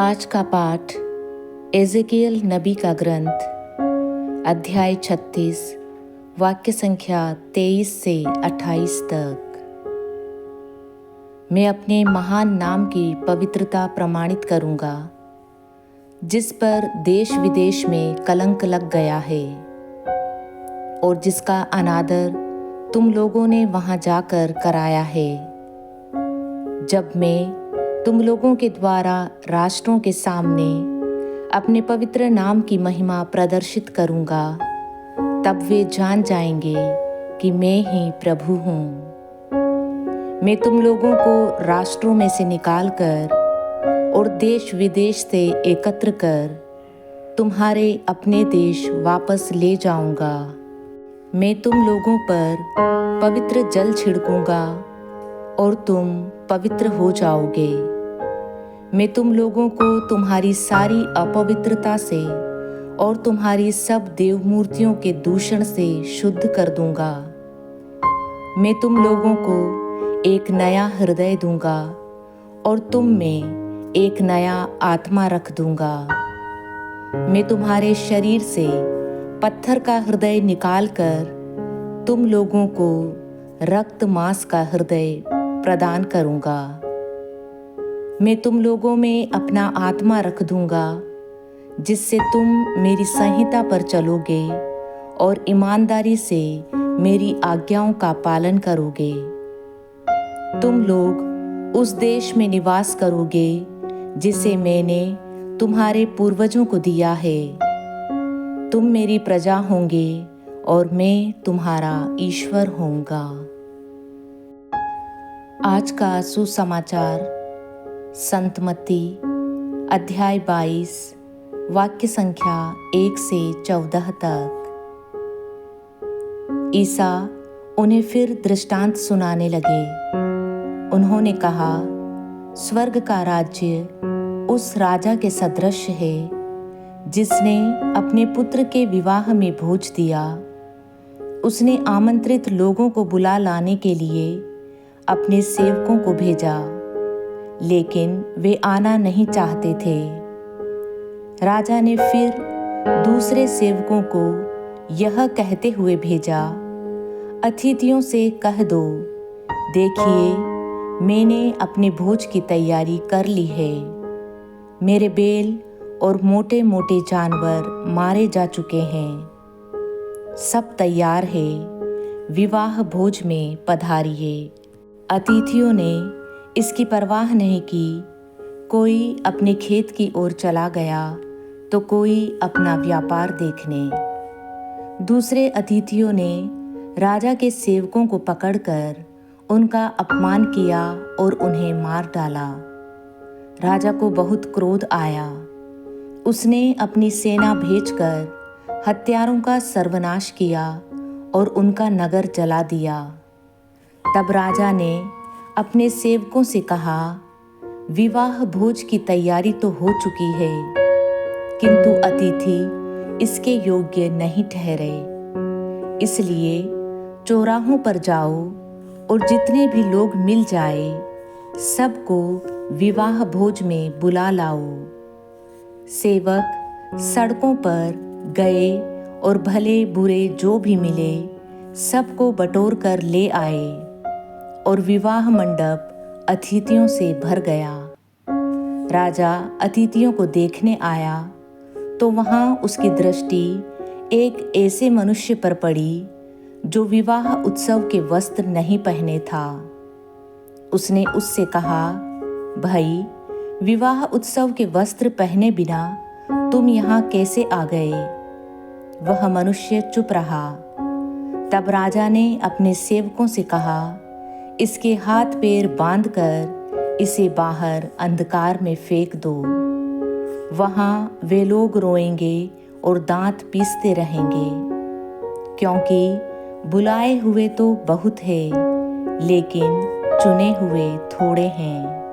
आज का पाठ एजेकियल नबी का ग्रंथ अध्याय 36 वाक्य संख्या 23 से 28 तक। मैं अपने महान नाम की पवित्रता प्रमाणित करूंगा, जिस पर देश विदेश में कलंक लग गया है और जिसका अनादर तुम लोगों ने वहां जाकर कराया है। जब मैं तुम लोगों के द्वारा राष्ट्रों के सामने अपने पवित्र नाम की महिमा प्रदर्शित करूंगा, तब वे जान जाएंगे कि मैं ही प्रभु हूँ। मैं तुम लोगों को राष्ट्रों में से निकालकर और देश विदेश से एकत्र कर तुम्हारे अपने देश वापस ले जाऊंगा। मैं तुम लोगों पर पवित्र जल छिड़कूंगा और तुम पवित्र हो जाओगे। मैं तुम लोगों को तुम्हारी सारी अपवित्रता से और तुम्हारी सब देव मूर्तियों के दूषण से शुद्ध कर दूंगा। मैं तुम लोगों को एक नया हृदय दूंगा और तुम में एक नया आत्मा रख दूंगा। मैं तुम्हारे शरीर से पत्थर का हृदय निकालकर तुम लोगों को रक्त मांस का हृदय प्रदान करूंगा। मैं तुम लोगों में अपना आत्मा रख दूंगा, जिससे तुम मेरी संहिता पर चलोगे और ईमानदारी से मेरी आज्ञाओं का पालन करोगे। तुम लोग उस देश में निवास करोगे जिसे मैंने तुम्हारे पूर्वजों को दिया है। तुम मेरी प्रजा होंगे और मैं तुम्हारा ईश्वर होऊंगा। आज का सुसमाचार संत मत्ती अध्याय 22 वाक्य संख्या 1 से 14 तक। ईसा उन्हें फिर दृष्टांत सुनाने लगे। उन्होंने कहा, स्वर्ग का राज्य उस राजा के सदृश है जिसने अपने पुत्र के विवाह में भोज दिया। उसने आमंत्रित लोगों को बुला लाने के लिए अपने सेवकों को भेजा, लेकिन वे आना नहीं चाहते थे। राजा ने फिर दूसरे सेवकों को यह कहते हुए भेजा, अतिथियों से कह दो, देखिए मैंने अपने भोज की तैयारी कर ली है। मेरे बैल और मोटे मोटे जानवर मारे जा चुके हैं। सब तैयार है, विवाह भोज में पधारिए। अतिथियों ने इसकी परवाह नहीं की। कोई अपने खेत की ओर चला गया तो कोई अपना व्यापार देखने। दूसरे अतिथियों ने राजा के सेवकों को पकड़कर उनका अपमान किया और उन्हें मार डाला। राजा को बहुत क्रोध आया। उसने अपनी सेना भेजकर हत्यारों का सर्वनाश किया और उनका नगर जला दिया। तब राजा ने अपने सेवकों से कहा, विवाह भोज की तैयारी तो हो चुकी है, किंतु अतिथि इसके योग्य नहीं ठहरे। इसलिए चौराहों पर जाओ और जितने भी लोग मिल जाए, सबको विवाह भोज में बुला लाओ। सेवक सड़कों पर गए और भले बुरे जो भी मिले, सबको बटोर कर ले आए और विवाह मंडप अतिथियों से भर गया। राजा अतिथियों को देखने आया तो वहां उसकी दृष्टि एक ऐसे मनुष्य पर पड़ी जो विवाह उत्सव के वस्त्र नहीं पहने था। उसने उससे कहा, भाई, विवाह उत्सव के वस्त्र पहने बिना तुम यहाँ कैसे आ गए? वह मनुष्य चुप रहा। तब राजा ने अपने सेवकों से कहा, इसके हाथ पैर बांधकर इसे बाहर अंधकार में फेंक दो। वहाँ वे लोग रोएंगे और दांत पीसते रहेंगे, क्योंकि बुलाए हुए तो बहुत है, लेकिन चुने हुए थोड़े हैं।